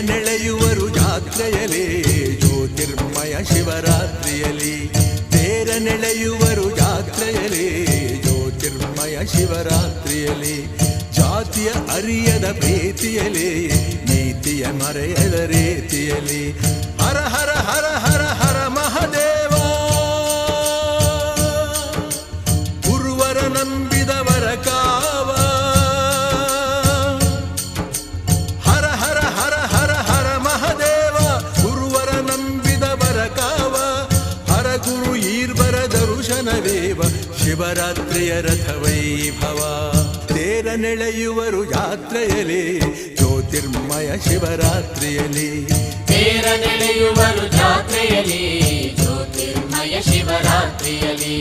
ನೆಳೆಯುವರು ಜಾತ್ರೆಯಲ್ಲಿ ಜ್ಯೋತಿರ್ಮಯ ಶಿವರಾತ್ರಿಯಲ್ಲಿ. ತೇರ ನೆಳೆಯುವರು ಜಾತ್ರೆಯಲ್ಲಿ ಜ್ಯೋತಿರ್ಮಯ ಶಿವರಾತ್ರಿಯಲ್ಲಿ. ಜಾತಿಯ ಅರಿಯದ ಪ್ರೀತಿಯಲ್ಲಿ ನೀತಿಯ ಮರೆಯದ ರೀತಿಯಲ್ಲಿ. ಹರ ಹರ ಹರ ಹರ ಹರ ಮಹದೇವ, ಗುರುವರ ನಂಬಿದವರ ಕಾವ. ಹರ ಹರ ಹರ ಹರ ಹರ ಮಹದೇವ, ಗುರುವರ ನಂಬಿದವರ ಕಾವ. ಹರ ಗುರು ಈರ್ವರ ದರುಶನವೇವ, ಶಿವರಾತ್ರಿಯ ರಥ ವೈಭವ. ತೇರ ನೆಳೆಯುವರು ಜಾತ್ರೆಯಲ್ಲಿ ಜ್ಯೋತಿರ್ಮಯ ಶಿವರಾತ್ರಿಯಲ್ಲಿ. ತೇರ ನೆಳೆಯುವರು ಜಾತ್ರೆಯಲ್ಲಿ ಜ್ಯೋತಿರ್ಮಯ ಶಿವರಾತ್ರಿಯಲ್ಲಿ.